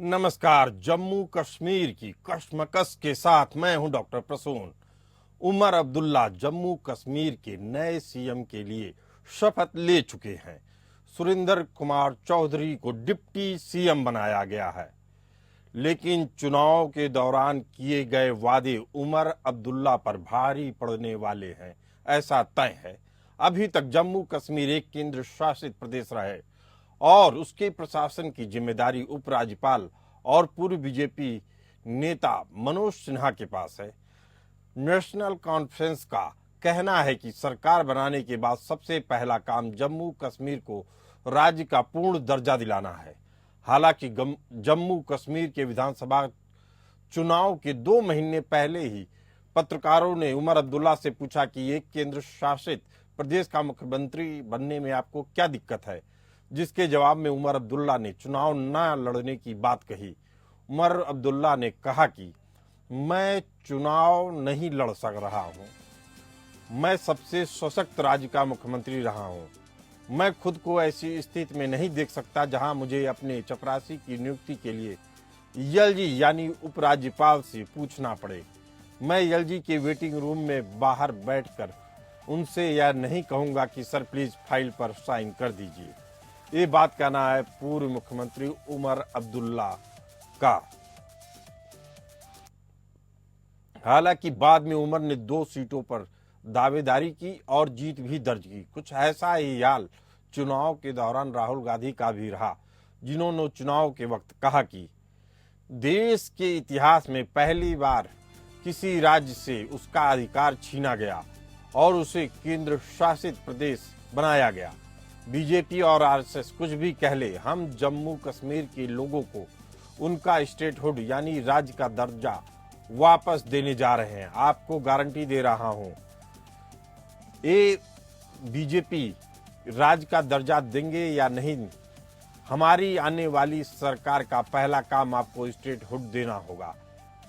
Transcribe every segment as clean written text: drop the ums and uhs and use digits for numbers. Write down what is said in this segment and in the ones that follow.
नमस्कार। जम्मू कश्मीर की कश्मकश के साथ मैं हूं डॉक्टर प्रसून। उमर अब्दुल्ला जम्मू कश्मीर के नए सीएम के लिए शपथ ले चुके हैं। सुरेंद्र कुमार चौधरी को डिप्टी सीएम बनाया गया है, लेकिन चुनाव के दौरान किए गए वादे उमर अब्दुल्ला पर भारी पड़ने वाले हैं, ऐसा तय है। अभी तक जम्मू कश्मीर एक केंद्र शासित प्रदेश रहे और उसके प्रशासन की जिम्मेदारी उपराज्यपाल और पूर्व बीजेपी नेता मनोज सिन्हा के पास है। नेशनल कॉन्फ्रेंस का कहना है कि सरकार बनाने के बाद सबसे पहला काम जम्मू कश्मीर को राज्य का पूर्ण दर्जा दिलाना है। हालांकि जम्मू कश्मीर के विधानसभा चुनाव के 2 महीने पहले ही पत्रकारों ने उमर अब्दुल्ला से पूछा कि एक केंद्र शासित प्रदेश का मुख्यमंत्री बनने में आपको क्या दिक्कत है, जिसके जवाब में उमर अब्दुल्ला ने चुनाव न लड़ने की बात कही। उमर अब्दुल्ला ने कहा कि मैं चुनाव नहीं लड़ सक रहा हूं, मैं सबसे सशक्त राज्य का मुख्यमंत्री रहा हूं। मैं खुद को ऐसी स्थिति में नहीं देख सकता जहां मुझे अपने चपरासी की नियुक्ति के लिए एलजी यानी उपराज्यपाल से पूछना पड़े। मैं एलजी के वेटिंग रूम में बाहर बैठकर उनसे यह नहीं कहूंगा कि सर प्लीज फाइल पर साइन कर दीजिए। ये बात कहना है पूर्व मुख्यमंत्री उमर अब्दुल्ला का। हालांकि बाद में उमर ने 2 सीटों पर दावेदारी की और जीत भी दर्ज की। कुछ ऐसा ही हाल चुनाव के दौरान राहुल गांधी का भी रहा, जिन्होंने चुनाव के वक्त कहा कि देश के इतिहास में पहली बार किसी राज्य से उसका अधिकार छीना गया और उसे केंद्र शासित प्रदेश बनाया गया। बीजेपी और आरएसएस कुछ भी कह ले, हम जम्मू कश्मीर के लोगों को उनका स्टेटहुड यानी राज्य का दर्जा वापस देने जा रहे हैं। आपको गारंटी दे रहा हूं, ये बीजेपी राज्य का दर्जा देंगे या नहीं, हमारी आने वाली सरकार का पहला काम आपको स्टेटहुड देना होगा,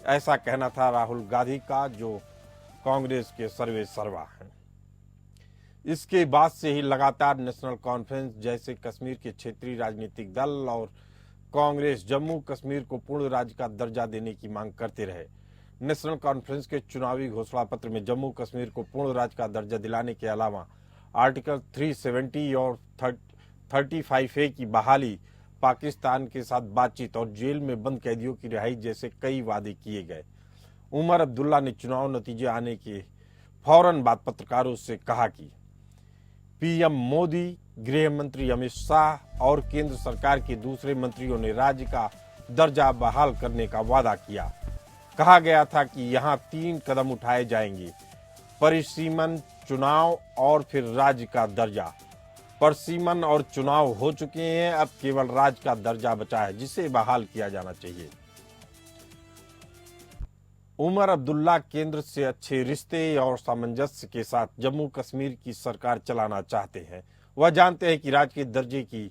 ऐसा कहना था राहुल गांधी का, जो कांग्रेस के सर्वे सर्वा हैं। इसके बाद से ही लगातार नेशनल कॉन्फ्रेंस जैसे कश्मीर के क्षेत्रीय राजनीतिक दल और कांग्रेस जम्मू कश्मीर को पूर्ण राज्य का दर्जा देने की मांग करते रहे। नेशनल कॉन्फ्रेंस के चुनावी घोषणा पत्र में जम्मू कश्मीर को पूर्ण राज्य का दर्जा दिलाने के अलावा आर्टिकल 370 और 35A की बहाली, पाकिस्तान के साथ बातचीत और जेल में बंद कैदियों की रिहाई जैसे कई वादे किए गए। उमर अब्दुल्ला ने चुनाव नतीजे आने के फौरन बाद पत्रकारों से कहा कि पीएम मोदी, गृह मंत्री अमित शाह और केंद्र सरकार के दूसरे मंत्रियों ने राज्य का दर्जा बहाल करने का वादा किया। कहा गया था कि यहां 3 कदम उठाए जाएंगे: परिसीमन, चुनाव और फिर राज्य का दर्जा। परिसीमन और चुनाव हो चुके हैं, अब केवल राज्य का दर्जा बचा है, जिसे बहाल किया जाना चाहिए। उमर अब्दुल्ला केंद्र से अच्छे रिश्ते और सामंजस्य के साथ जम्मू कश्मीर की सरकार चलाना चाहते हैं। वह जानते हैं कि राज्य के दर्जे की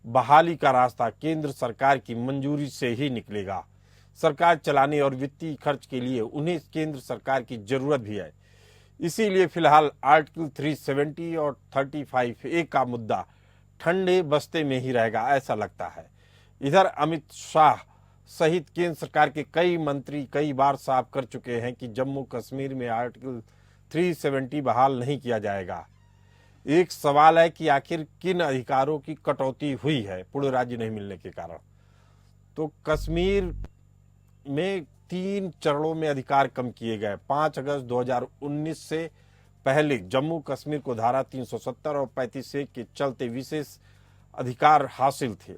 बहाली का रास्ता केंद्र सरकार की मंजूरी से ही निकलेगा। सरकार चलाने और वित्तीय खर्च के लिए उन्हें केंद्र सरकार की जरूरत भी है। इसीलिए फिलहाल आर्टिकल 370 और 35A का मुद्दा ठंडे बस्ते में ही रहेगा, ऐसा लगता है। इधर अमित शाह सहित केंद्र सरकार के कई मंत्री कई बार साफ कर चुके हैं कि जम्मू कश्मीर में आर्टिकल 370 बहाल नहीं किया जाएगा। एक सवाल है कि आखिर किन अधिकारों की कटौती हुई है पूर्ण राज्य नहीं मिलने के कारण। तो कश्मीर में 3 चरणों में अधिकार कम किए गए। 5 अगस्त 2019 से पहले जम्मू कश्मीर को धारा 370 और 35A के चलते विशेष अधिकार हासिल थे।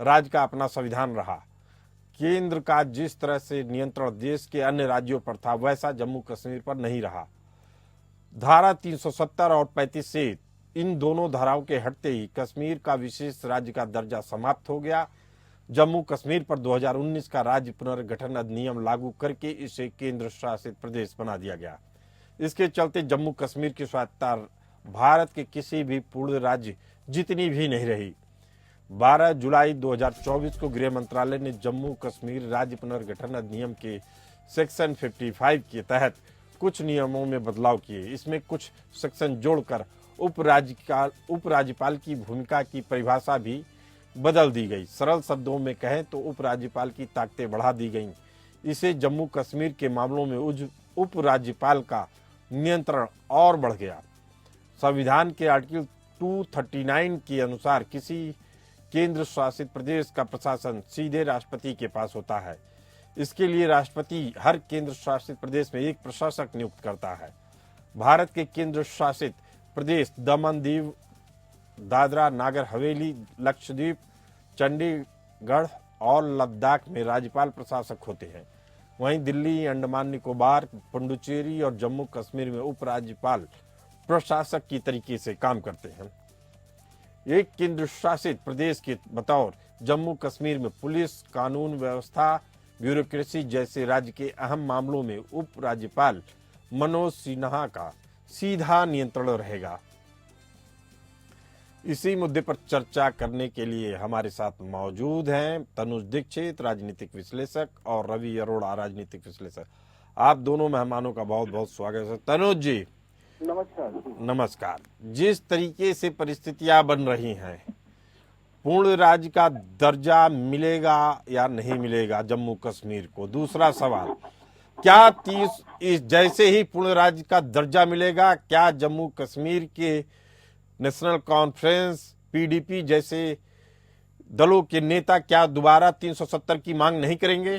राज्य का अपना संविधान रहा। केंद्र का जिस तरह से नियंत्रण देश के अन्य राज्यों पर था, वैसा जम्मू कश्मीर पर नहीं रहा। धारा 370 और 35A, इन दोनों धाराओं के हटते ही कश्मीर का विशेष राज्य का दर्जा समाप्त हो गया। जम्मू कश्मीर पर 2019 का राज्य पुनर्गठन अधिनियम लागू करके इसे केंद्र शासित प्रदेश बना दिया गया। इसके चलते जम्मू कश्मीर की स्वायत्तता भारत के किसी भी पूर्ण राज्य जितनी भी नहीं रही। 12 जुलाई 2024 को गृह मंत्रालय ने जम्मू कश्मीर राज्य पुनर्गठन अधिनियम के सेक्शन 55 के तहत कुछ नियमों में बदलाव किए। इसमें कुछ सेक्शन जोड़कर उपराज्यपाल की भूमिका की परिभाषा भी बदल दी गई। सरल शब्दों में कहें तो उपराज्यपाल की ताकतें बढ़ा दी गईं। इससे जम्मू कश्मीर के मामलों में उपराज्यपाल का नियंत्रण और बढ़ गया। संविधान के आर्टिकल 239 के अनुसार किसी केंद्र शासित प्रदेश का प्रशासन सीधे राष्ट्रपति के पास होता है। इसके लिए राष्ट्रपति हर केंद्र शासित प्रदेश में एक प्रशासक नियुक्त करता है। भारत के केंद्र शासित प्रदेश दमन दीव, दादरा नगर हवेली, लक्षद्वीप, चंडीगढ़ और लद्दाख में राज्यपाल प्रशासक होते हैं। वहीं दिल्ली, अंडमान निकोबार, पुडुचेरी और जम्मू कश्मीर में उपराज्यपाल प्रशासक की तरीके से काम करते हैं। एक केंद्र शासित प्रदेश के बतौर जम्मू कश्मीर में पुलिस, कानून व्यवस्था, ब्यूरोक्रेसी जैसे राज्य के अहम मामलों में उपराज्यपाल मनोज सिन्हा का सीधा नियंत्रण रहेगा। इसी मुद्दे पर चर्चा करने के लिए हमारे साथ मौजूद हैं तनुज दीक्षित, राजनीतिक विश्लेषक, और रवि अरोड़ा, राजनीतिक विश्लेषक। आप दोनों मेहमानों का बहुत बहुत स्वागत है। तनुज जी नमस्कार। नमस्कार। जिस तरीके से परिस्थितियां बन रही हैं, पूर्ण राज्य का दर्जा मिलेगा या नहीं मिलेगा जम्मू कश्मीर को? दूसरा सवाल, क्या जैसे ही पूर्ण राज्य का दर्जा मिलेगा, क्या जम्मू कश्मीर के नेशनल कॉन्फ्रेंस, पीडीपी जैसे दलों के नेता क्या दोबारा 370 की मांग नहीं करेंगे?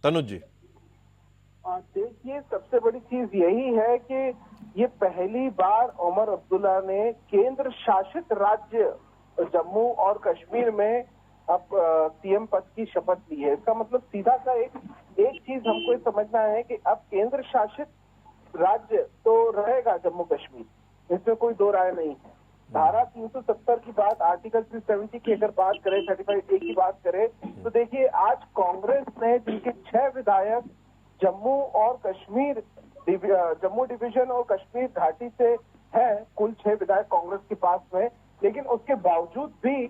तनुज जी। देखिए, सबसे बड़ी चीज यही है कि ये पहली बार उमर अब्दुल्ला ने केंद्र शासित राज्य जम्मू और कश्मीर में अब सीएम पद की शपथ ली है। इसका मतलब सीधा सा एक चीज हमको समझना है कि अब केंद्र शासित राज्य तो रहेगा जम्मू कश्मीर, इसमें कोई दो राय नहीं है। धारा 370 की बात, आर्टिकल 370 की अगर बात करें, 35A की बात करें, तो देखिए आज कांग्रेस ने जिनके 6 विधायक जम्मू और कश्मीर, जम्मू डिवीजन और कश्मीर घाटी से है, कुल 6 विधायक कांग्रेस के पास में, लेकिन उसके बावजूद भी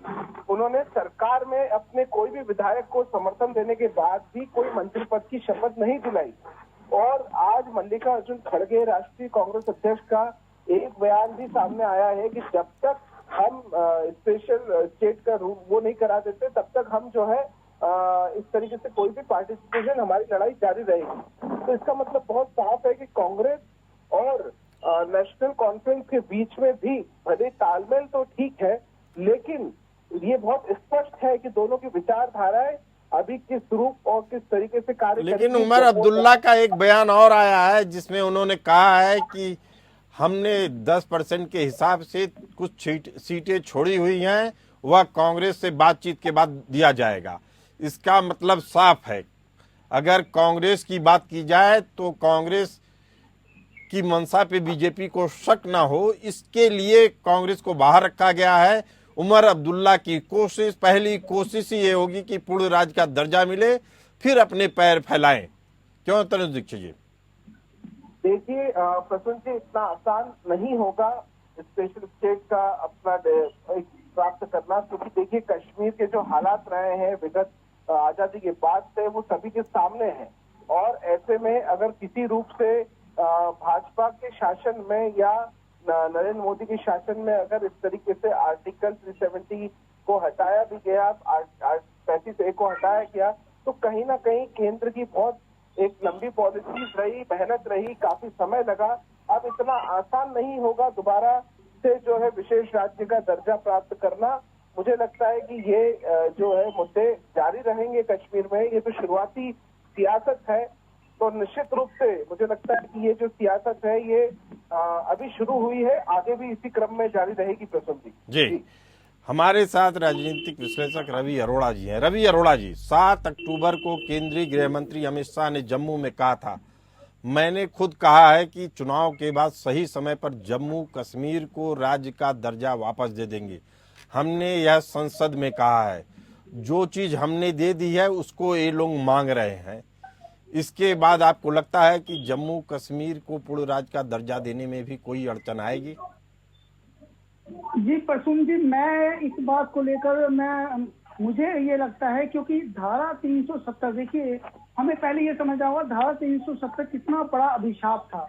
उन्होंने सरकार में अपने कोई भी विधायक को समर्थन देने के बाद भी कोई मंत्री पद की शपथ नहीं दिलाई। और आज मल्लिकार्जुन खड़गे, राष्ट्रीय कांग्रेस अध्यक्ष, का एक बयान भी सामने आया है कि जब तक हम स्पेशल स्टेट का रूल वो नहीं करा देते, तब तक हम जो है इस तरीके से कोई भी पार्टिसिपेशन, हमारी लड़ाई जारी रहेगी। तो इसका मतलब बहुत साफ है कि कांग्रेस और नेशनल कॉन्फ्रेंस के बीच में भी भले तालमेल तो ठीक है, लेकिन ये बहुत स्पष्ट है कि दोनों की विचारधाराएं अभी किस रूप और किस तरीके से कार्य करेंगी। लेकिन उमर अब्दुल्ला का एक बयान और आया है जिसमें उन्होंने कहा है कि हमने 10% के हिसाब से कुछ सीटें छोड़ी हुई हैं, वह कांग्रेस से बातचीत के बाद दिया जाएगा। इसका मतलब साफ है, अगर कांग्रेस की बात की जाए तो कांग्रेस की मंशा पे बीजेपी को शक ना हो, इसके लिए कांग्रेस को बाहर रखा गया है। उमर अब्दुल्ला की कोशिश, पहली कोशिश ही ये होगी कि पूर्ण राज्य का दर्जा मिले, फिर अपने पैर फैलाएं। क्यों तनुज दीक्षित जी? देखिए प्रसून जी, इतना आसान नहीं होगा स्पेशल स्टेट का अपना प्राप्त करना, क्योंकि देखिए कश्मीर के जो हालात रहे हैं विगत आजादी के बाद से, वो सभी के सामने हैं। और ऐसे में अगर किसी रूप से भाजपा के शासन में या नरेंद्र मोदी के शासन में अगर इस तरीके से आर्टिकल 370 को हटाया भी गया, 35A को हटाया गया, तो कहीं ना कहीं केंद्र की बहुत एक लंबी पॉलिसी रही, मेहनत रही, काफी समय लगा। अब इतना आसान नहीं होगा दोबारा से जो है विशेष राज्य का दर्जा प्राप्त करना। मुझे लगता है कि ये जो है मुद्दे जारी रहेंगे कश्मीर में। ये तो शुरुआती सियासत है, तो निश्चित रूप से मुझे लगता है कि ये जो सियासत है ये अभी शुरू हुई है, आगे भी इसी क्रम में जारी रहेगी। प्रसन्न जी, हमारे साथ राजनीतिक विश्लेषक रवि अरोड़ा जी हैं। रवि अरोड़ा जी, 7 अक्टूबर को केंद्रीय गृह मंत्री अमित शाह ने जम्मू में कहा था, मैंने खुद कहा है कि चुनाव के बाद सही समय पर जम्मू कश्मीर को राज्य का दर्जा वापस दे देंगे। हमने यह संसद में कहा है, जो चीज हमने दे दी है उसको ये लोग मांग रहे हैं। इसके बाद आपको लगता है कि जम्मू कश्मीर को पूर्ण राज्य का दर्जा देने में भी कोई अड़चन आएगी? जी प्रसून जी, मैं इस बात को लेकर मुझे ये लगता है, क्योंकि धारा 370, देखिए हमें पहले ये समझना होगा धारा 370 कितना बड़ा अभिशाप था।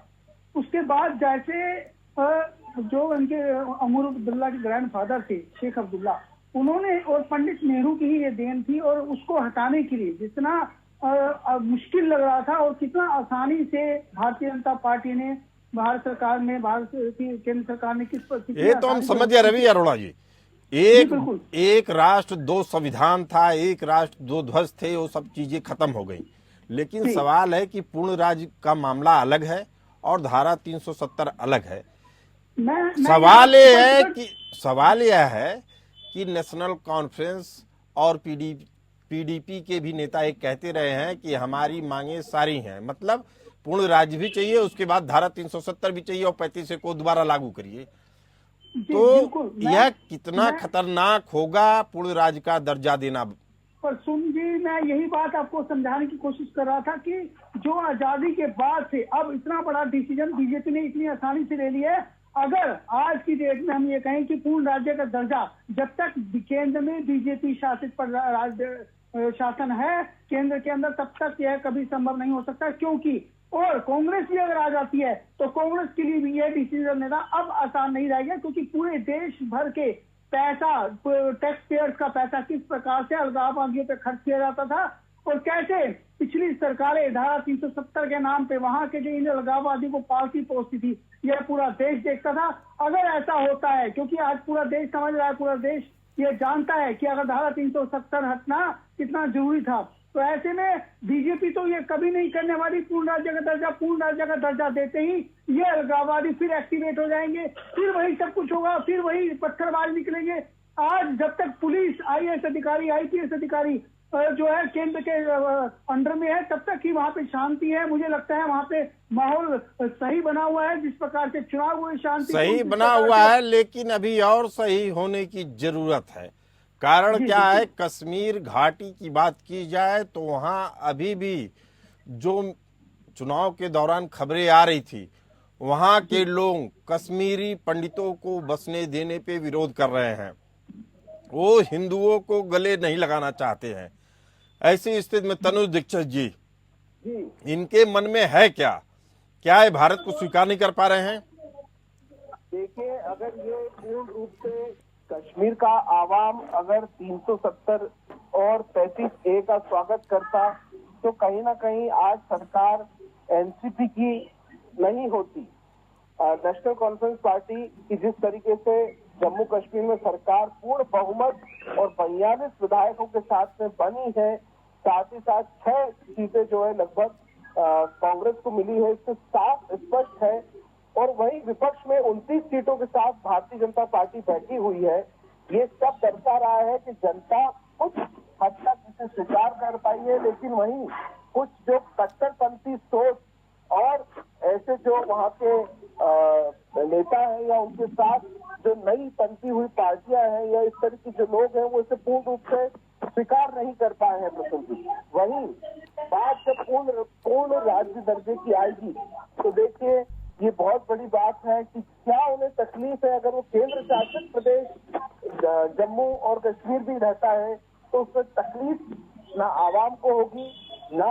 उसके बाद जैसे जो उनके उमर अब्दुल्ला के ग्रैंडफादर थे शेख अब्दुल्ला, उन्होंने, और पंडित नेहरू की ही ये देन थी, और उसको हटाने के लिए जितना मुश्किल लग रहा था और कितना आसानी से भारतीय जनता पार्टी ने, भारत सरकार में, भारत की केंद्र सरकार ने ये तो हम समझ गए रवि अरोड़ा जी। बिल्कुल। एक राष्ट्र दो संविधान था, एक राष्ट्र दो ध्वज थे, वो सब चीजें खत्म हो गई। लेकिन जी। सवाल है कि पूर्ण राज्य का मामला अलग है और धारा 370 अलग है। सवाल यह है कि नेशनल कॉन्फ्रेंस और पीडीपी के भी नेता एक कहते रहे हैं कि हमारी मांगे सारी हैं, मतलब पूर्ण राज्य भी चाहिए, उसके बाद धारा 370 भी चाहिए और 35 को दोबारा लागू करिए। तो यह कितना खतरनाक होगा पूर्ण राज्य का दर्जा देना। पर सुन जी, मैं यही बात आपको समझाने की कोशिश कर रहा था कि जो आजादी के बाद से अब इतना बड़ा डिसीजन बीजेपी ने इतनी आसानी से ले लिया है। अगर आज की डेट में हम ये कहें कि पूर्ण राज्य का दर्जा, जब तक केंद्र में बीजेपी शासित पर राज्य शासन है केंद्र के अंदर, तब तक यह कभी संभव नहीं हो सकता। क्योंकि और कांग्रेस भी अगर आ जाती है तो कांग्रेस के लिए भी यह डिसीजन लेना अब आसान नहीं रहेगा, क्योंकि पूरे देश भर के पैसा, टैक्स पेयर्स का पैसा किस प्रकार से अलगाववादियों पे खर्च किया जाता था और कैसे पिछली सरकारें धारा 370 के नाम पे वहां के जो इन अलगाववादियों को पालती पोसती थी, यह पूरा देश देखता था। अगर ऐसा होता है, क्योंकि आज पूरा देश समझ रहा है, पूरा देश ये जानता है कि अगर धारा 370 हटना कितना जरूरी था, तो ऐसे में बीजेपी तो ये कभी नहीं करने वाली पूर्ण राज्य का दर्जा। पूर्ण राज्य का दर्जा देते ही ये अलगाववादी फिर एक्टिवेट हो जाएंगे, फिर वही सब कुछ होगा, फिर वही पत्थरबाज निकलेंगे। आज जब तक पुलिस, आईएएस अधिकारी, आईपीएस अधिकारी जो है केंद्र के अंडर में है, तब तक ही वहां पे शांति है। मुझे लगता है वहां पे माहौल सही बना हुआ है, जिस प्रकार से चुनाव हुए शांति सही बना हुआ है, लेकिन अभी और सही होने की जरूरत है। कारण क्या है, कश्मीर घाटी की बात की जाए तो वहां अभी भी जो चुनाव के दौरान खबरें आ रही थी, वहां के लोग कश्मीरी पंडितों को बसने देने पे विरोध कर रहे हैं। वो हिंदुओं को गले नहीं लगाना चाहते हैं। ऐसी स्थिति में तनुज दीक्षित जी, इनके मन में है क्या? क्या ये भारत को स्वीकार नहीं कर पा रहे हैं? देखिए, अगर ये पूर्ण रूप से कश्मीर का आवाम अगर 370 और 35A का स्वागत करता, तो कहीं ना कहीं आज सरकार एनसीपी की नहीं होती। नेशनल कॉन्फ्रेंस पार्टी की जिस तरीके से जम्मू कश्मीर में सरकार पूर्ण बहुमत और 42 विधायकों के साथ में बनी है, साथ ही साथ 6 सीटें जो है लगभग कांग्रेस को मिली है, इससे साफ स्पष्ट है। और वही विपक्ष में 29 सीटों के साथ भारतीय जनता पार्टी बैठी हुई है। ये सब दर्शा रहा है कि जनता कुछ हद तक इसे स्वीकार कर पाई है, लेकिन वहीं कुछ जो कट्टरपंथी सोच और ऐसे जो वहाँ के नेता हैं या उनके साथ जो नई बनती हुई पार्टियां हैं या इस तरह के जो लोग हैं, वो इसे पूर्ण रूप से स्वीकार नहीं कर पाए हैं। प्रसन्न जी, वहीं बात जब पूर्ण राज्य दर्जे की आएगी तो देखिए ये बहुत बड़ी बात है कि क्या उन्हें तकलीफ है अगर वो केंद्र शासित प्रदेश जम्मू और कश्मीर भी रहता है, तो उसमें तकलीफ ना आवाम को होगी ना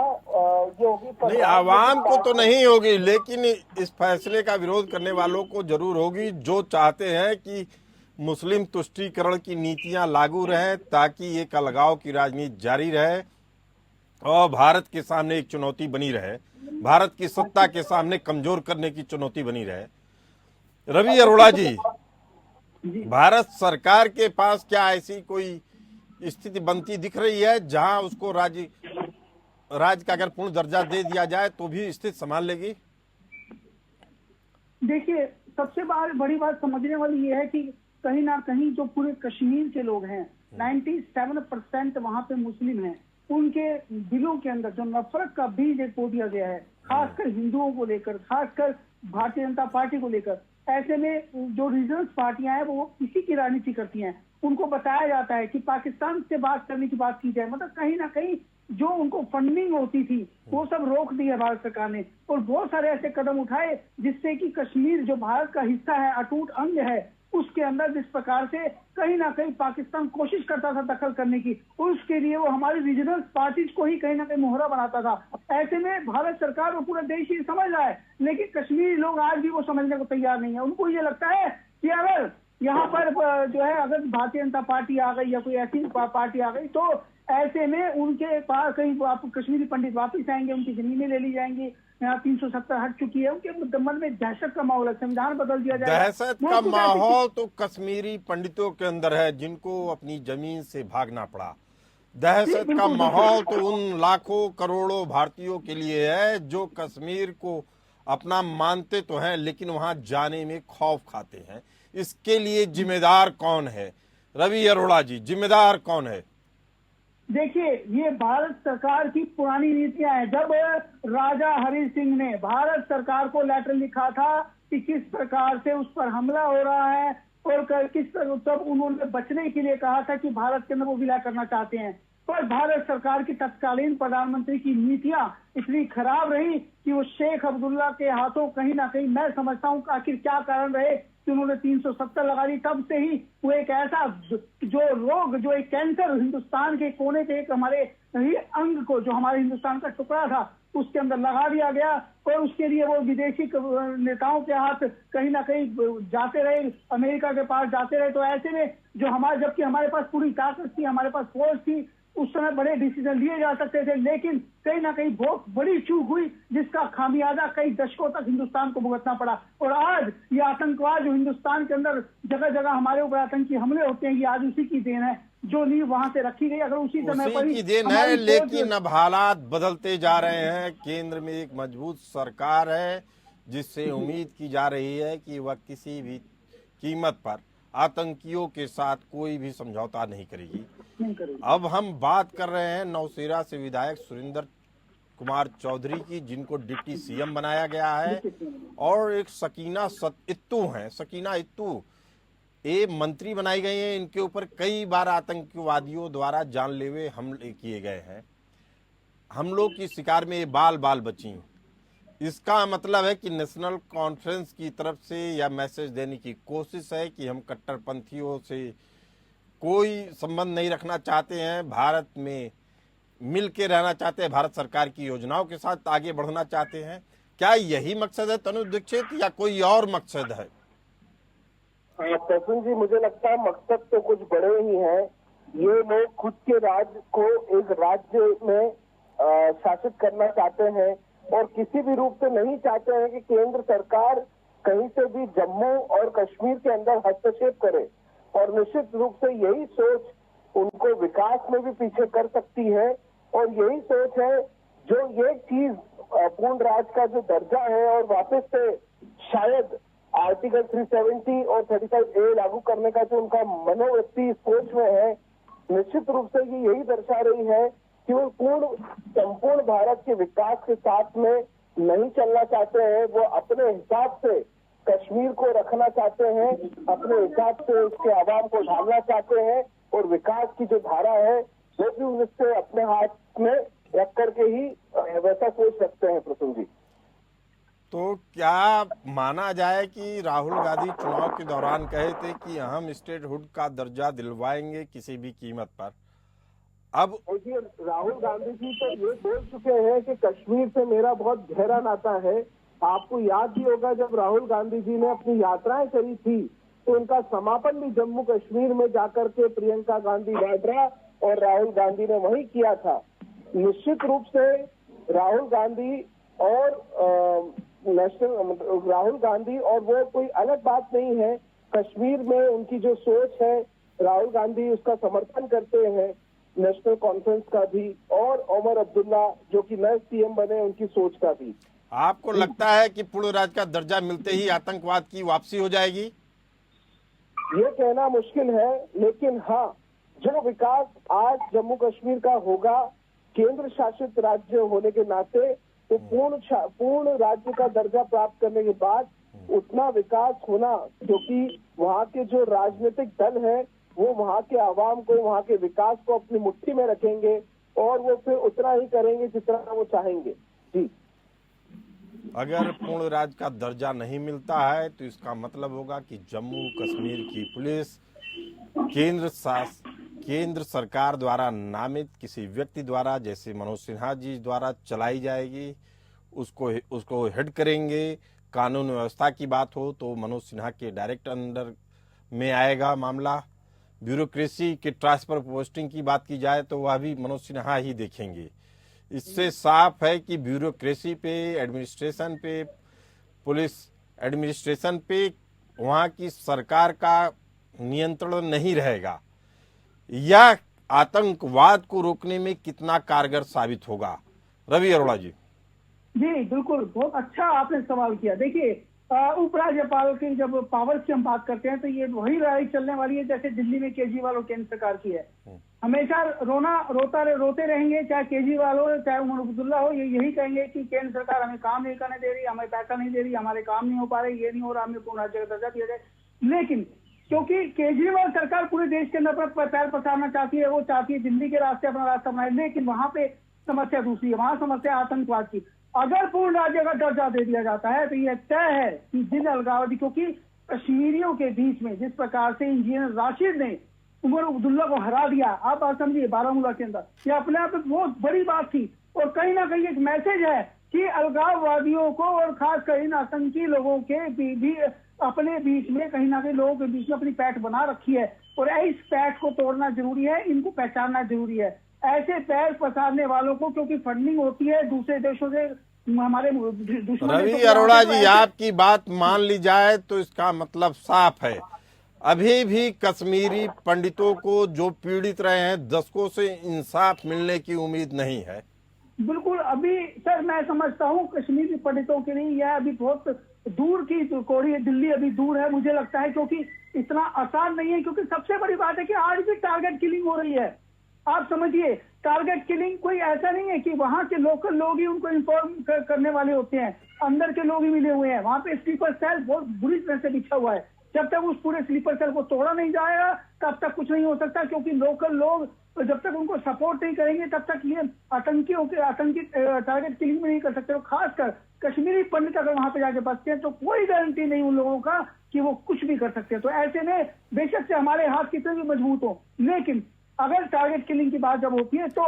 ये होगी। नहीं, आवाम को तो नहीं होगी, लेकिन इस फैसले का विरोध करने वालों को जरूर होगी, जो चाहते हैं कि मुस्लिम तुष्टीकरण की नीतियां लागू रहें ताकि एक अलगाव की राजनीति जारी रहे और भारत के सामने एक चुनौती बनी रहे, भारत की सत्ता के सामने कमजोर करने की चुनौती बनी रहे। रवि अरोड़ा जी, भारत सरकार के पास क्या ऐसी कोई स्थिति बनती दिख रही है जहां उसको राज्य का अगर पूर्ण दर्जा दे दिया जाए तो भी स्थिति संभाल लेगी? देखिए, सबसे बड़ी बात समझने वाली ये है कि कहीं ना कहीं जो पूरे कश्मीर के लोग हैं, 97% वहां पे मुस्लिम हैं। उनके दिलों के अंदर जो नफरत का बीज एक बो दिया गया है, खासकर हिंदुओं को लेकर, खासकर भारतीय जनता पार्टी को लेकर। ऐसे में जो रीजनल पार्टियां हैं वो इसी की राजनीति करती हैं। उनको बताया जाता है कि पाकिस्तान से बात करने की बात की जाए, मतलब कहीं ना कहीं जो उनको फंडिंग होती थी वो सब रोक दी है भारत सरकार ने, और बहुत सारे ऐसे कदम उठाए जिससे कि कश्मीर जो भारत का हिस्सा है, अटूट अंग है, उसके अंदर जिस प्रकार से कहीं ना कहीं पाकिस्तान कोशिश करता था दखल करने की, उसके लिए वो हमारी रीजनल पार्टीज को ही कहीं ना कहीं मोहरा बनाता था। ऐसे में भारत सरकार और पूरा देश ये समझ रहा है, लेकिन कश्मीरी लोग आज भी वो समझने को तैयार नहीं है। उनको ये लगता है कि अगर यहाँ पर जो है अगर भारतीय जनता पार्टी आ गई या कोई ऐसी पार्टी आ गई तो ऐसे में उनके पास कहीं कश्मीरी पंडित वापस आएंगे, उनकी जमीनें ले ली जाएंगी। यहाँ 370 हट चुकी है, उनके मन में दहशत का माहौल है, संविधान बदल दिया जाएगा। दहशत का माहौल तो कश्मीरी पंडितों के अंदर है जिनको अपनी जमीन से भागना पड़ा। दहशत का माहौल तो उन लाखों करोड़ों भारतीयों के लिए है जो कश्मीर को अपना मानते तो हैं लेकिन वहां जाने में खौफ खाते हैं। इसके लिए जिम्मेदार कौन है? रवि अरोड़ा जी, जिम्मेदार कौन है? देखिए, ये भारत सरकार की पुरानी नीतियां हैं। जब राजा हरि सिंह ने भारत सरकार को लेटर लिखा था कि किस प्रकार से उस पर हमला हो रहा है और किस तरह, तब उन्होंने बचने के लिए कहा था कि भारत के अंदर वो विलय करना चाहते हैं। पर भारत सरकार की तत्कालीन प्रधानमंत्री की नीतियां इतनी खराब रही कि वो शेख अब्दुल्ला के हाथों कहीं ना कहीं, मैं समझता हूं आखिर क्या कारण रहे कि उन्होंने 370 लगा दी। तब से ही वो एक ऐसा जो रोग, जो एक कैंसर हिंदुस्तान के कोने के एक हमारे अंग को, जो हमारे हिंदुस्तान का टुकड़ा था, उसके अंदर लगा दिया गया। और उसके लिए वो विदेशी नेताओं के हाथ कहीं ना कहीं जाते रहे, अमेरिका के पास जाते रहे। तो ऐसे में जो हमारे, जबकि हमारे पास पूरी ताकत थी, हमारे पास फोर्स थी, उस समय बड़े डिसीजन लिए जा सकते थे, लेकिन कहीं ना कहीं बहुत बड़ी चूक हुई जिसका खामियाजा कई दशकों तक हिंदुस्तान को भुगतना पड़ा। और आज ये आतंकवाद जो हिंदुस्तान के अंदर जगह जगह हमारे ऊपर आतंकी हमले होते हैं, ये आज उसी की देन है। जो नींव वहां से रखी गई, अगर उसी समय पर की देन है, लेकिन अब हालात बदलते जा रहे हैं। केंद्र में एक मजबूत सरकार है जिससे उम्मीद की जा रही है कि वह किसी भी कीमत पर आतंकियों के साथ कोई भी समझौता नहीं करेगी। अब हम बात कर रहे हैं नौशेरा से विधायक सुरेंद्र कुमार चौधरी की, जिनको डिप्टी सीएम बनाया गया है, और एक सकीना इत्तू हैं। सकीना इत्तू ये मंत्री बनाई गई हैं। इनके ऊपर कई बार आतंकवादियों द्वारा जानलेवा हमले किए गए हैं। हमलों की शिकार में ये बाल बाल बची। इसका मतलब है कि नेशनल कॉन्फ्रेंस की तरफ से यह मैसेज देने की कोशिश है कि हम कट्टरपंथियों से कोई संबंध नहीं रखना चाहते हैं, भारत में मिल के रहना चाहते हैं, भारत सरकार की योजनाओं के साथ आगे बढ़ना चाहते हैं। क्या यही मकसद है तनु दीक्षित, या कोई और मकसद है? प्रसून जी, मुझे लगता है मकसद तो कुछ बड़े ही हैं। ये लोग खुद के राज्य को एक राज्य में शासित करना चाहते हैं और किसी भी रूप से नहीं चाहते हैं कि केंद्र सरकार कहीं से भी जम्मू और कश्मीर के अंदर हस्तक्षेप करे। और निश्चित रूप से यही सोच उनको विकास में भी पीछे कर सकती है। और यही सोच है जो ये चीज पूर्ण राज्य का जो दर्जा है और वापस से शायद आर्टिकल 370 और 35A लागू करने का जो उनका मनोवृत्ति सोच में है, निश्चित रूप से ये यही दर्शा रही है कि वो संपूर्ण भारत के विकास के साथ में नहीं चलना चाहते हैं। वो अपने हिसाब से कश्मीर को रखना चाहते हैं, अपने हिसाब से उसके आवाम को ढालना चाहते हैं, और विकास की जो धारा है वो भी उनसे अपने हाथ में रख करके ही वैसा सोच रखते हैं। प्रसून जी, तो क्या माना जाए कि राहुल गांधी चुनाव के दौरान कहे थे कि हम स्टेटहुड का दर्जा दिलवाएंगे किसी भी कीमत पर? अब देखिए, राहुल गांधी जी तो ये बोल चुके हैं कि कश्मीर से मेरा बहुत गहरा नाता है। आपको याद ही होगा जब राहुल गांधी जी ने अपनी यात्राएं करी थी तो उनका समापन भी जम्मू कश्मीर में जाकर के प्रियंका गांधी वाड्रा और राहुल गांधी ने वही किया था। निश्चित रूप से राहुल गांधी और राहुल गांधी और वो कोई अलग बात नहीं है। कश्मीर में उनकी जो सोच है, राहुल गांधी उसका समर्थन करते हैं, नेशनल कॉन्फ्रेंस का भी, और उमर अब्दुल्ला जो कि नए सीएम बने उनकी सोच का भी। आपको लगता है कि पूर्ण राज्य का दर्जा मिलते ही आतंकवाद की वापसी हो जाएगी? ये कहना मुश्किल है, लेकिन हाँ, जो विकास आज जम्मू कश्मीर का होगा केंद्र शासित राज्य होने के नाते, तो पूर्ण राज्य का दर्जा प्राप्त करने के बाद उतना विकास होना, क्योंकि वहाँ के जो राजनीतिक दल है वो वहाँ के आवाम को, वहाँ के विकास को अपनी मुट्ठी में रखेंगे और वो फिर उतना ही करेंगे जितना वो चाहेंगे। जी, अगर पूर्ण राज्य का दर्जा नहीं मिलता है तो इसका मतलब होगा कि जम्मू कश्मीर की पुलिस केंद्र सरकार द्वारा नामित किसी व्यक्ति द्वारा, जैसे मनोज सिन्हा जी द्वारा चलाई जाएगी। उसको हेड करेंगे। कानून व्यवस्था की बात हो तो मनोज सिन्हा के डायरेक्ट अंडर में आएगा मामला। ब्यूरोक्रेसी के ट्रांसफर पोस्टिंग की बात की जाए तो वह भी मनोज सिन्हा ही देखेंगे। इससे साफ है कि ब्यूरोक्रेसी पे, एडमिनिस्ट्रेशन पे, पुलिस एडमिनिस्ट्रेशन पे वहाँ की सरकार का नियंत्रण नहीं रहेगा। यह आतंकवाद को रोकने में कितना कारगर साबित होगा? रवि अरोड़ा जी। जी बिल्कुल, बहुत अच्छा आपने सवाल किया। देखिए, उपराज्यपाल की जब पावर्स की हम बात करते हैं तो ये वही लड़ाई चलने वाली है जैसे दिल्ली में केजरीवाल और केंद्र सरकार की है। हमेशा रोते रहेंगे, चाहे केजरीवाल हो चाहे उमर अब्दुल्ला हो, ये यही कहेंगे कि केंद्र सरकार हमें काम नहीं करने दे रही, हमें पैसा नहीं दे रही, हमारे काम नहीं हो पा रहे, ये नहीं हो रहा, हमें पूर्ण राज्य का दर्जा दिया जाए। लेकिन क्योंकि केजरीवाल सरकार पूरे देश के अंदर अपना पैर पसारना चाहती है, वो चाहती है दिल्ली के रास्ते अपना रास्ता बनाए, लेकिन वहां पे समस्या दूसरी है, वहां समस्या आतंकवाद की। अगर पूर्ण राज्य का दर्जा दे दिया जाता है तो यह तय है कि जिन अलगाववादी, क्योंकि कश्मीरियों के बीच में जिस प्रकार से इंजीनियर राशिद ने उमर अब्दुल्ला को हरा दिया, आप बात समझिए, बारामूला के अंदर, यह अपने आप में बहुत बड़ी बात थी। और कहीं ना कहीं एक मैसेज है कि अलगाववादियों को और खासकर इन आतंकी लोगों के भी अपने बीच में कहीं ना कहीं लोगों के बीच में अपनी पैठ बना रखी है और इस पैठ को तोड़ना जरूरी है, इनको पहचानना जरूरी है। ऐसे पैर पसारने वालों को, क्योंकि फंडिंग होती है दूसरे देशों से, हमारे दुश्मन। रवि अरोड़ा जी, आपकी बात मान ली जाए तो इसका मतलब साफ है, अभी भी कश्मीरी पंडितों को जो पीड़ित रहे हैं दशकों से इंसाफ मिलने की उम्मीद नहीं है। बिल्कुल, अभी सर मैं समझता हूँ कश्मीरी पंडितों के लिए यह अभी बहुत दूर की कौड़ी है, दिल्ली अभी दूर है मुझे लगता है, क्योंकि इतना आसान नहीं है। क्योंकि सबसे बड़ी बात है कि आज भी टारगेट किलिंग हो रही है। आप समझिए, टारगेट किलिंग कोई ऐसा नहीं है कि वहां के लोकल लोग ही उनको इन्फॉर्म करने वाले होते हैं, अंदर के लोग ही मिले हुए हैं। वहां पे स्लीपर सेल बहुत बुरी तरह से बिछा हुआ है। जब तक उस पूरे स्लीपर सेल को तोड़ा नहीं जाएगा तब तक कुछ नहीं हो सकता, क्योंकि लोकल लोग जब तक उनको सपोर्ट नहीं करेंगे तब तक ये आतंकी टारगेट किलिंग में नहीं कर सकते। खासकर कश्मीरी पंडित अगर वहां पे जाके बसते हैं तो कोई गारंटी नहीं उन लोगों का कि वो कुछ भी कर सकते हैं। तो ऐसे में बेशक से हमारे हाथ कितने भी मजबूत हो, लेकिन अगर टारगेट किलिंग की बात जब होती है तो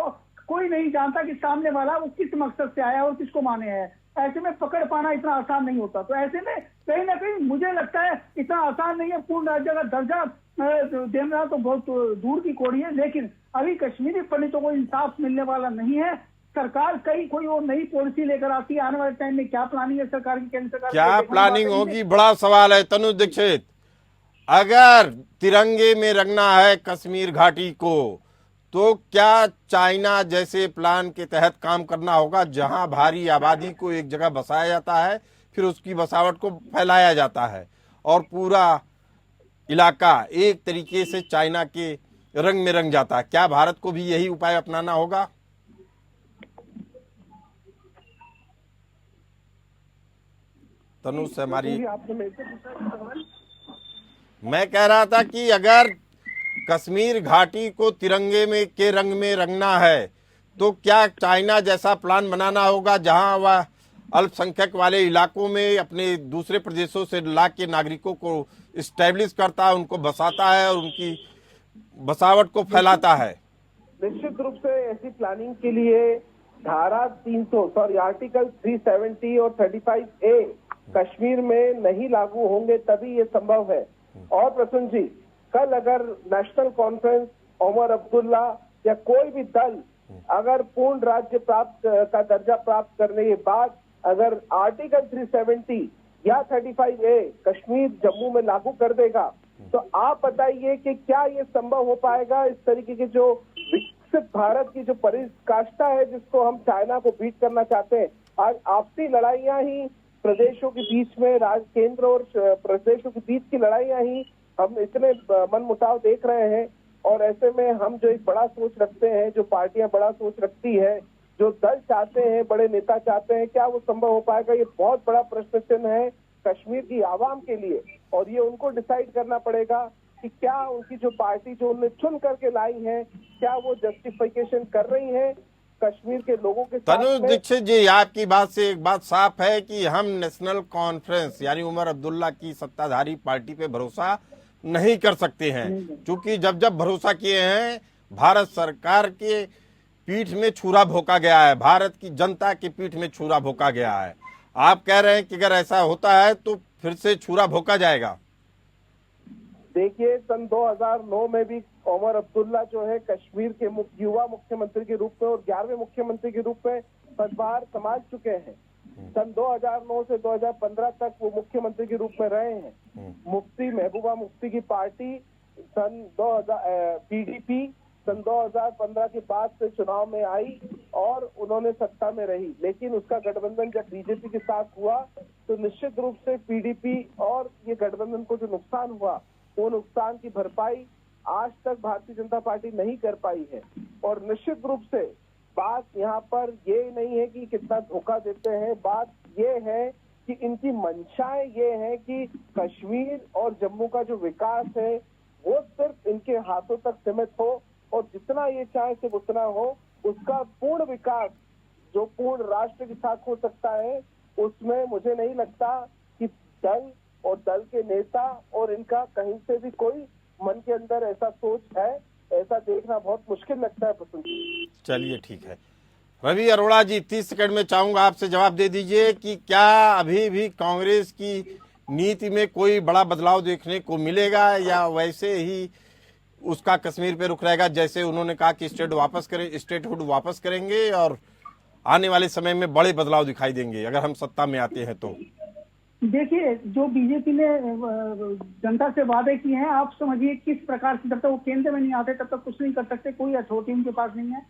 कोई नहीं जानता कि सामने वाला वो किस मकसद से आया और किसको माने है। ऐसे में पकड़ पाना इतना आसान नहीं होता। तो ऐसे में कहीं ना कहीं मुझे लगता है इतना आसान नहीं है। पूर्ण राज्य का दर्जा देना तो बहुत दूर की कौड़ी है, लेकिन अभी कश्मीरी पंडितों को इंसाफ मिलने वाला नहीं है। सरकार कोई और नई पॉलिसी लेकर आती है, आने वाले टाइम में क्या प्लानिंग है सरकार की, केंद्र सरकार क्या प्लानिंग होगी, बड़ा सवाल है। तनुज दीक्षित, अगर तिरंगे में रंगना है कश्मीर घाटी को तो क्या चाइना जैसे प्लान के तहत काम करना होगा, जहां भारी आबादी को एक जगह बसाया जाता है, फिर उसकी बसावट को फैलाया जाता है और पूरा इलाका एक तरीके से चाइना के रंग में रंग जाता है? क्या भारत को भी यही उपाय अपनाना होगा? तनुज से हमारी, मैं कह रहा था कि अगर कश्मीर घाटी को तिरंगे में के रंग में रंगना है तो क्या चाइना जैसा प्लान बनाना होगा, जहां वह अल्पसंख्यक वाले इलाकों में अपने दूसरे प्रदेशों से ला के नागरिकों को इस्टेब्लिश करता है, उनको बसाता है और उनकी बसावट को फैलाता है? निश्चित रूप से ऐसी प्लानिंग के लिए आर्टिकल 370 और 35A कश्मीर में नहीं लागू होंगे, तभी ये संभव है। और प्रसून जी, कल अगर नेशनल कॉन्फ्रेंस, उमर अब्दुल्ला या कोई भी दल अगर पूर्ण राज्य का दर्जा प्राप्त करने के बाद अगर आर्टिकल 370 या 35A कश्मीर जम्मू में लागू कर देगा तो आप बताइए कि क्या ये संभव हो पाएगा? इस तरीके की जो विकसित भारत की जो परिकाष्ठा है जिसको हम चाइना को बीट करना चाहते हैं, आज आपसी लड़ाइयां ही प्रदेशों के बीच में, केंद्र और प्रदेशों के बीच की लड़ाइयां ही हम इतने मनमुटाव देख रहे हैं। और ऐसे में हम जो एक बड़ा सोच रखते हैं, जो पार्टियां बड़ा सोच रखती है, जो दल चाहते हैं, बड़े नेता चाहते हैं, क्या वो संभव हो पाएगा? ये बहुत बड़ा प्रश्न चिन्ह है कश्मीर की आवाम के लिए। और ये उनको डिसाइड करना पड़ेगा कि क्या उनकी जो पार्टी जो उन्हें चुन करके लाई है, क्या वो जस्टिफिकेशन कर रही है कश्मीर के लोगों के साथ। तनुज दीक्षित जी, आपकी बात से एक बात साफ है कि हम नेशनल कॉन्फ्रेंस यानी उमर अब्दुल्ला की सत्ताधारी पार्टी पे भरोसा नहीं कर सकते हैं, क्योंकि जब जब भरोसा किए हैं भारत सरकार के पीठ में छुरा भोंका गया है, भारत की जनता की पीठ में छुरा भोंका गया है। आप कह रहे हैं कि अगर ऐसा होता है तो फिर से छुरा भोंका जाएगा? देखिए, सन 2009 में भी उमर अब्दुल्ला जो है कश्मीर के युवा मुख्यमंत्री के रूप में और 11वें मुख्यमंत्री के रूप में पदभार संभाल चुके हैं। सन 2009 से 2015 तक वो मुख्यमंत्री के रूप में रहे हैं। मुफ्ती महबूबा मुफ्ती की पार्टी सन 2000 पीडीपी सन 2015 के बाद से चुनाव में आई और उन्होंने सत्ता में रही, लेकिन उसका गठबंधन जब बीजेपी के साथ हुआ तो निश्चित रूप से पीडीपी और ये गठबंधन को जो नुकसान हुआ वो नुकसान की भरपाई आज तक भारतीय जनता पार्टी नहीं कर पाई है। और निश्चित रूप से बात यहाँ पर ये नहीं है कि कितना धोखा देते हैं, बात ये है कि इनकी मंशाएं ये है कि कश्मीर और जम्मू का जो विकास है वो सिर्फ इनके हाथों तक सीमित हो और जितना ये चाहे सिर्फ उतना हो। उसका पूर्ण विकास जो पूर्ण राष्ट्र के साथ हो सकता है, उसमें मुझे नहीं लगता कि दल और दल के नेता और इनका कहीं से भी कोई मन के अंदर ऐसा सोच है, ऐसा देखना बहुत मुश्किल लगता है। पसंद चलिए ठीक है। रवि अरोड़ा जी, 30 सेकंड में चाहूंगा आपसे जवाब दे दीजिए कि क्या अभी भी कांग्रेस की नीति में कोई बड़ा बदलाव देखने को मिलेगा या वैसे ही उसका कश्मीर पे रुक रहेगा, जैसे उन्होंने कहा कि स्टेटहुड वापस करेंगे और आने वाले समय में बड़े बदलाव दिखाई देंगे अगर हम सत्ता में आते हैं तो? देखिए, जो बीजेपी ने जनता से वादे किए हैं, आप समझिए किस प्रकार से, जब तक वो केंद्र में नहीं आते तब तक कुछ नहीं कर सकते, कोई अथॉरिटी उनके पास नहीं है।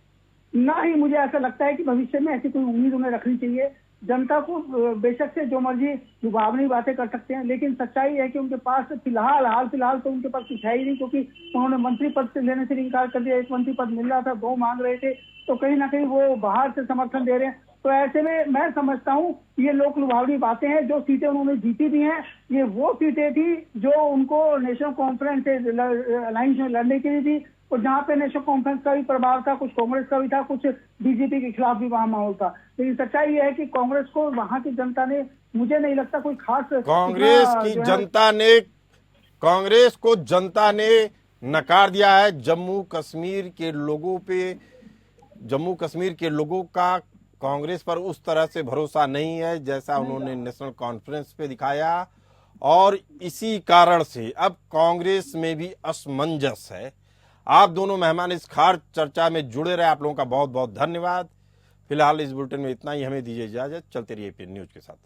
ना ही मुझे ऐसा लगता है कि भविष्य में ऐसी कोई उम्मीद उन्हें रखनी चाहिए। जनता को बेशक से जो मर्जी लुभावनी बातें कर सकते हैं, लेकिन सच्चाई है कि उनके पास हाल फिलहाल तो उनके पास कुछ है ही नहीं, क्योंकि उन्होंने मंत्री पद से लेने से इनकार कर दिया। एक मंत्री पद मिल रहा था, 2 मांग रहे थे, तो कहीं ना कहीं वो बाहर से समर्थन दे रहे हैं। तो ऐसे में मैं समझता हूँ ये लोक लुभावनी बातें हैं। जो सीटें उन्होंने जीती भी हैं, ये वो सीटें थी जो उनको नेशनल कॉन्फ्रेंस से अलायंस में लड़ने के लिए थी, और जहाँ पे नेशनल कॉन्फ्रेंस का भी प्रभाव था, कुछ कांग्रेस का भी था, कुछ बीजेपी के खिलाफ भी वहाँ माहौल था। लेकिन सच्चाई ये है कि कांग्रेस को वहाँ की जनता ने, मुझे नहीं लगता कोई खास, कांग्रेस को जनता ने नकार दिया है। जम्मू कश्मीर के लोगों का कांग्रेस पर उस तरह से भरोसा नहीं है जैसा उन्होंने नेशनल कॉन्फ्रेंस पे दिखाया, और इसी कारण से अब कांग्रेस में भी असमंजस है। आप दोनों मेहमान इस खास चर्चा में जुड़े रहे, आप लोगों का बहुत बहुत धन्यवाद। फिलहाल इस बुलेटिन में इतना ही, हमें दीजिए इजाजत। चलते रहिए एपीएन न्यूज के साथ।